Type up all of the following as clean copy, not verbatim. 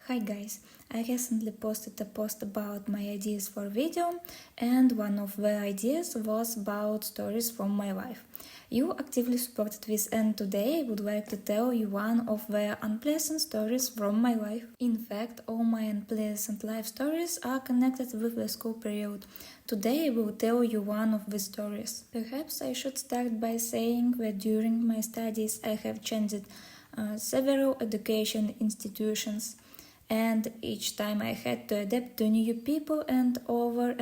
Hi guys, I recently posted a post about my ideas for video, and one of the ideas was about stories from my life. You actively supported this, and today I would like to tell you one of the unpleasant stories from my life. In fact, all my unpleasant life stories are connected with the school period. Today I will tell you one of the stories. Perhaps I should start by saying that during my studies I have changed several education institutions, and each time I had to adapt to new people and over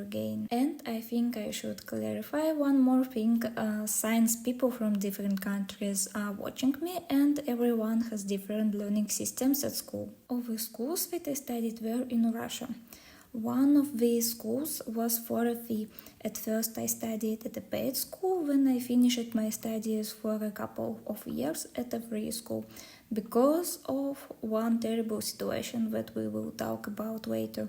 again. And I think I should clarify one more thing. Science people from different countries are watching me, and everyone has different learning systems at school. All the schools that I studied were in Russia. One of these schools was for a fee. At first I studied at a paid school, then I finished my studies for a couple of years at a free school because of one terrible situation that we will talk about later.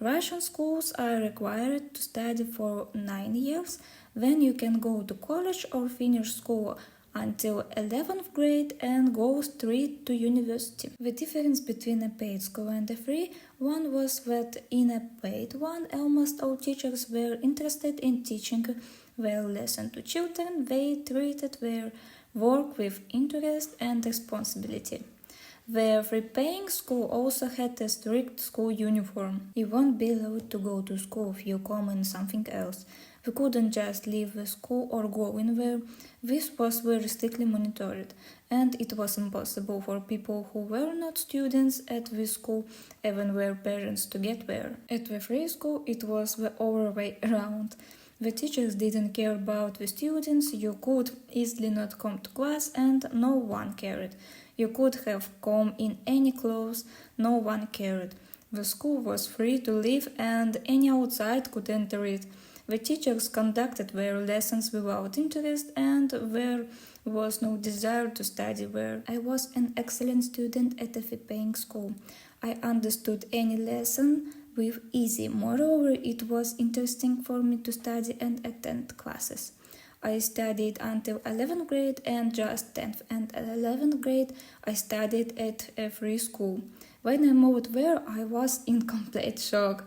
Russian schools are required to study for 9 years, then you can go to college or finish school until 11th grade and go straight to university. The difference between a paid school and a free one was that in a paid one, almost all teachers were interested in teaching their lesson to children. They treated their work with interest and responsibility. The free-paying school also had a strict school uniform. You won't be allowed to go to school if you come in something else. We couldn't just leave the school or go in there. This was very strictly monitored, and it was impossible for people who were not students at this school, even their parents, to get there. At the free school, it was the other way around. The teachers didn't care about the students, you could easily not come to class and no one cared. You could have come in any clothes, no one cared. The school was free to leave and any outside could enter it. The teachers conducted their lessons without interest and there was no desire to study there. I was an excellent student at a fee-paying school. I understood any lesson with easy. Moreover, it was interesting for me to study and attend classes. I studied until 11th grade and just 10th and 11th grade I studied at a free school. When I moved there, I was in complete shock.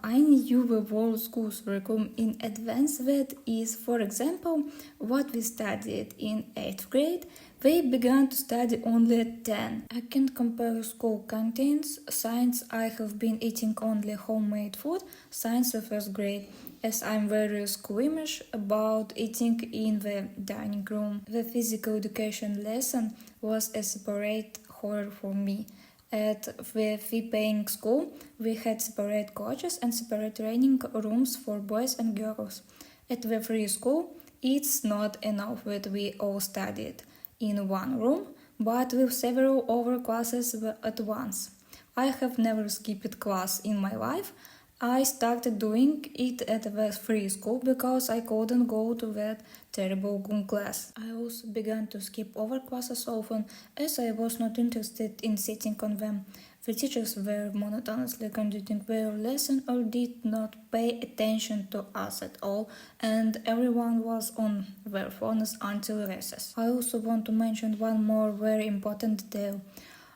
I knew the whole school curriculum in advance. That is, for example, what we studied in 8th grade, they began to study only at 10. I can't compare school canteens. Science, I have been eating only homemade food, science the first grade, as I'm very squeamish about eating in the dining room. The physical education lesson was a separate horror for me. At the fee-paying school, we had separate coaches and separate training rooms for boys and girls. At the free school, it's not enough that we all studied in one room, but with several other classes at once. I have never skipped class in my life. I started doing it at the free school because I couldn't go to that terrible gym class. I also began to skip over classes often as I was not interested in sitting on them. The teachers were monotonously conducting their lesson or did not pay attention to us at all, and everyone was on their phones until recess. I also want to mention one more very important detail.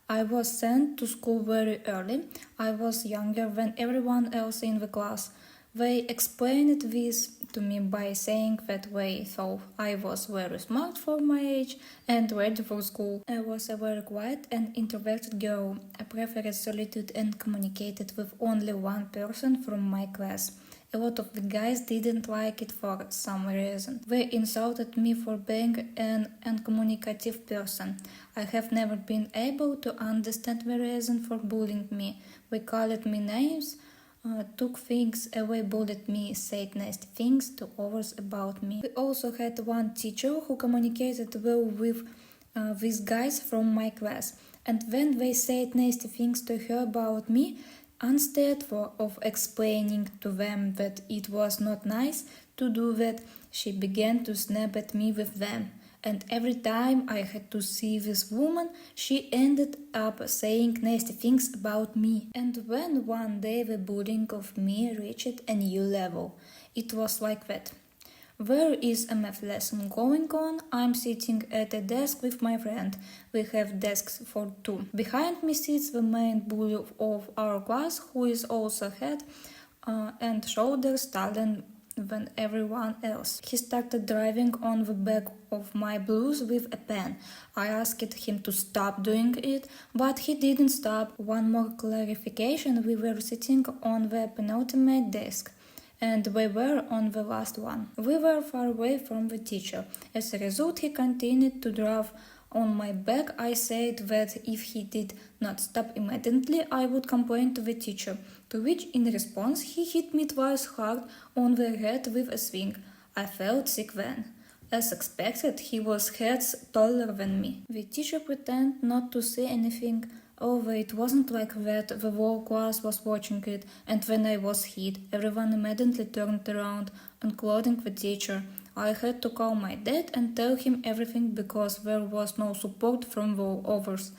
I was sent to school very early. I was younger than everyone else in the class. They explained this to me by saying that they thought I was very smart for my age and ready for school. I was a very quiet and introverted girl. I preferred solitude and communicated with only one person from my class. A lot of the guys didn't like it for some reason. They insulted me for being an uncommunicative person. I have never been able to understand the reason for bullying me. They called me names, took things away, bullied me, said nasty things to others about me. We also had one teacher who communicated well with these guys from my class, and when they said nasty things to her about me, instead of explaining to them that it was not nice to do that, she began to snap at me with them. And every time I had to see this woman, she ended up saying nasty things about me. And when one day the bullying of me reached a new level, it was like that. There is a math lesson going on. I'm sitting at a desk with my friend. We have desks for two. Behind me sits the main bully of our class, who is also head and shoulders taller than everyone else. He started driving on the back of my blouse with a pen. I asked him to stop doing it, but he didn't stop. One more clarification: we were sitting on the penultimate desk, and we were on the last one. We were far away from the teacher. As a result, he continued to drive on my back. I said that if he did not stop immediately, I would complain to the teacher, to which in response he hit me twice hard on the head with a swing. I felt sick then. As expected, he was heads taller than me. The teacher pretended not to say anything, although it wasn't like that. The whole class was watching it, and when I was hit, everyone immediately turned around, including the teacher. I had to call my dad and tell him everything because there was no support from the others,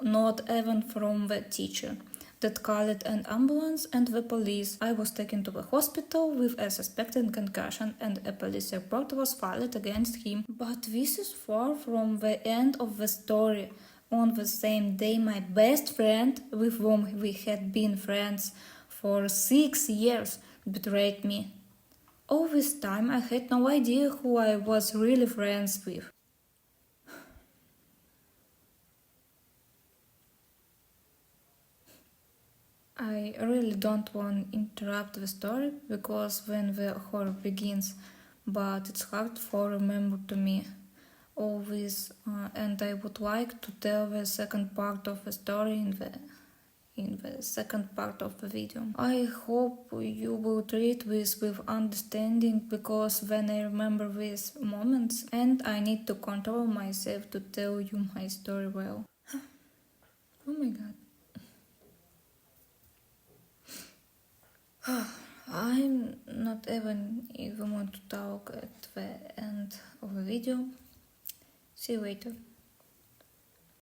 not even from the teacher. Dad called an ambulance and the police. I was taken to the hospital with a suspected concussion and a police report was filed against him. But this is far from the end of the story. On the same day, my best friend, with whom we had been friends for 6 years, betrayed me. All this time I had no idea who I was really friends with. I really don't want to interrupt the story because when the horror begins, but it's hard for remember to me all this, and I would like to tell the second part of the story in the second part of the video. I hope you will treat this with understanding because when I remember these moments and I need to control myself to tell you my story well. Oh my god. I'm not even want to talk at the end of the video. See you later.